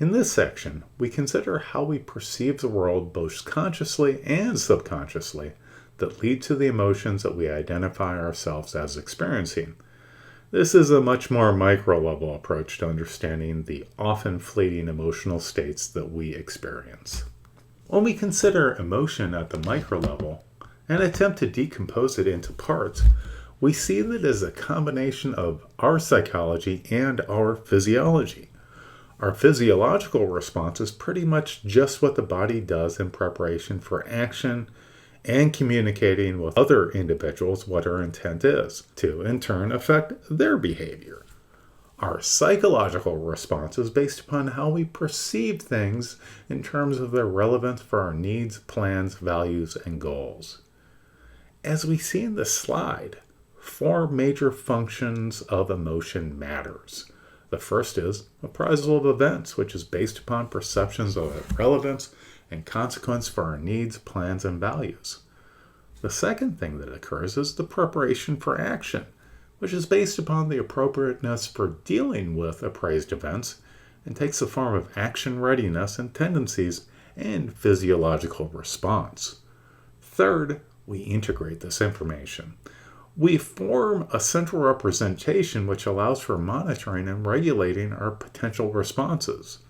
In this section, we consider how we perceive the world both consciously and subconsciously that lead to the emotions that we identify ourselves as experiencing. This is a much more micro-level approach to understanding the often fleeting emotional states that we experience. When we consider emotion at the micro level and attempt to decompose it into parts, we see that it is a combination of our psychology and our physiology. Our physiological response is pretty much just what the body does in preparation for action and communicating with other individuals what our intent is, to in turn affect their behavior. Our psychological response is based upon how we perceive things in terms of their relevance for our needs, plans, values, and goals. As we see in this slide, 4 major functions of emotion matters. The first is appraisal of events, which is based upon perceptions of their relevance and consequence for our needs, plans, and values. The second thing that occurs is the preparation for action, which is based upon the appropriateness for dealing with appraised events and takes the form of action readiness and tendencies and physiological response. Third, we integrate this information. We form a central representation which allows for monitoring and regulating our potential responses.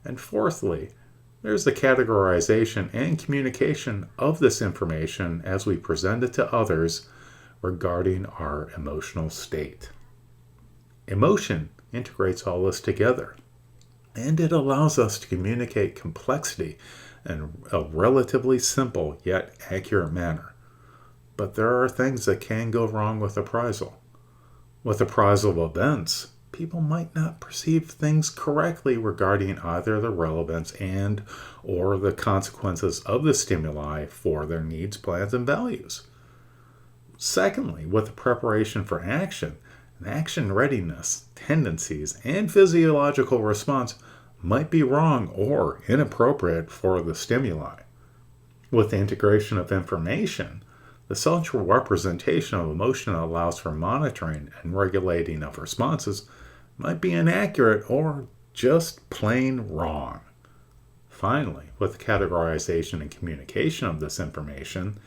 And fourthly, there's the categorization and communication of this information as we present it to others regarding our emotional state. Emotion integrates all this together, and it allows us to communicate complexity in a relatively simple yet accurate manner. But there are things that can go wrong with appraisal. With appraisal of events, people might not perceive things correctly regarding either the relevance and or the consequences of the stimuli for their needs, plans, and values. Secondly, with the preparation for action, an action readiness, tendencies, and physiological response might be wrong or inappropriate for the stimuli. With the integration of information, the central representation of emotion allows for monitoring and regulating of responses might be inaccurate or just plain wrong. Finally, with the categorization and communication of this information,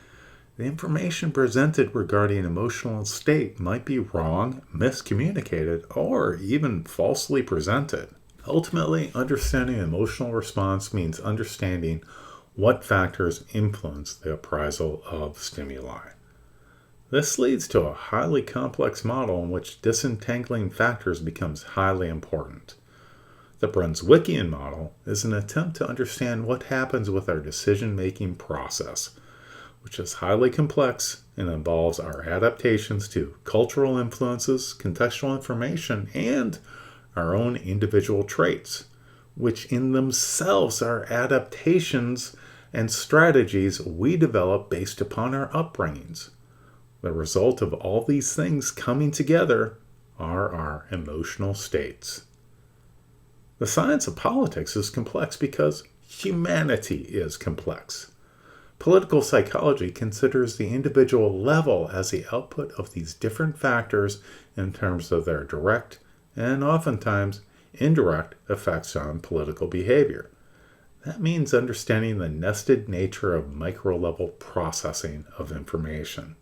the information presented regarding emotional state might be wrong, miscommunicated, or even falsely presented. Ultimately, understanding emotional response means understanding what factors influence the appraisal of stimuli. This leads to a highly complex model in which disentangling factors becomes highly important. The Brunswickian model is an attempt to understand what happens with our decision-making process, which is highly complex and involves our adaptations to cultural influences, contextual information, and our own individual traits, which in themselves are adaptations and strategies we develop based upon our upbringings. The result of all these things coming together are our emotional states. The science of politics is complex because humanity is complex. Political psychology considers the individual level as the output of these different factors in terms of their direct and oftentimes indirect effects on political behavior. That means understanding the nested nature of micro-level processing of information.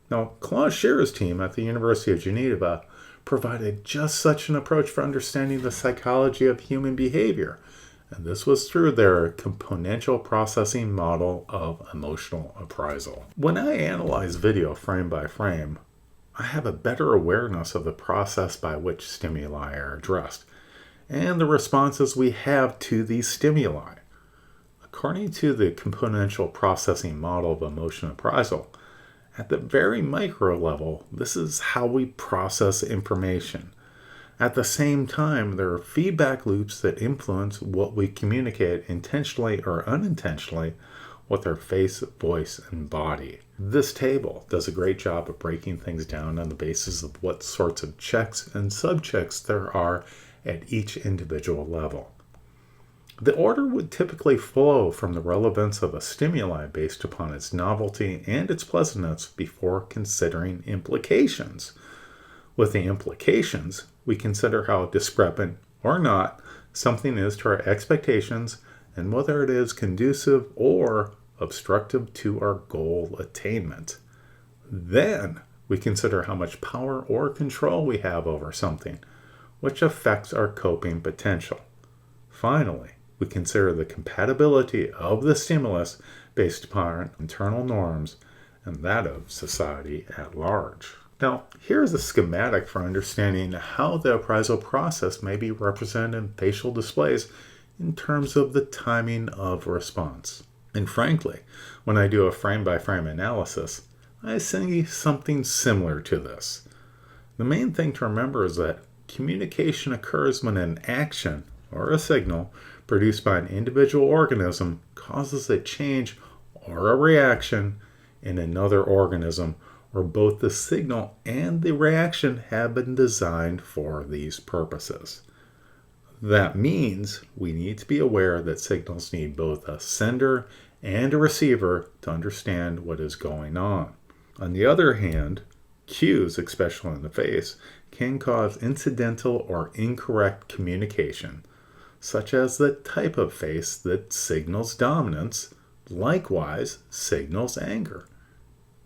Now, Klaus Scherer's team at the University of Geneva provided just such an approach for understanding the psychology of human behavior, and this was through their componential processing model of emotional appraisal. When I analyze video frame by frame, I have a better awareness of the process by which stimuli are addressed and the responses we have to these stimuli. According to the componential processing model of emotion appraisal, at the very micro level, this is how we process information. At the same time, there are feedback loops that influence what we communicate intentionally or unintentionally with our face, voice, and body. This table does a great job of breaking things down on the basis of what sorts of checks and subchecks there are at each individual level. The order would typically flow from the relevance of a stimuli based upon its novelty and its pleasantness before considering implications. With the implications, we consider how discrepant or not something is to our expectations and whether it is conducive or obstructive to our goal attainment. Then we consider how much power or control we have over something, which affects our coping potential. Finally, we consider the compatibility of the stimulus based upon internal norms and that of society at large. Now, here's a schematic for understanding how the appraisal process may be represented in facial displays in terms of the timing of response. And frankly, when I do a frame-by-frame analysis, I see something similar to this. The main thing to remember is that communication occurs when an action or a signal produced by an individual organism causes a change or a reaction in another organism, where both the signal and the reaction have been designed for these purposes. That means we need to be aware that signals need both a sender and a receiver to understand what is going on. On the other hand, cues, especially in the face, can cause incidental or incorrect communication, such as the type of face that signals dominance, likewise signals anger.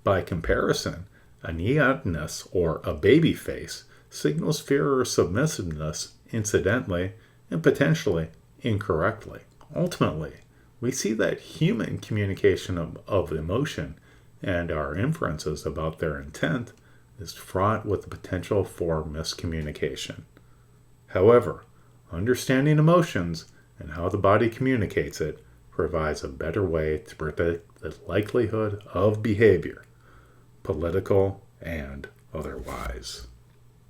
By comparison, a neotness or a baby face signals fear or submissiveness incidentally and potentially incorrectly. Ultimately, we see that human communication of emotion and our inferences about their intent is fraught with the potential for miscommunication. However, understanding emotions and how the body communicates it provides a better way to predict the likelihood of behavior, political and otherwise.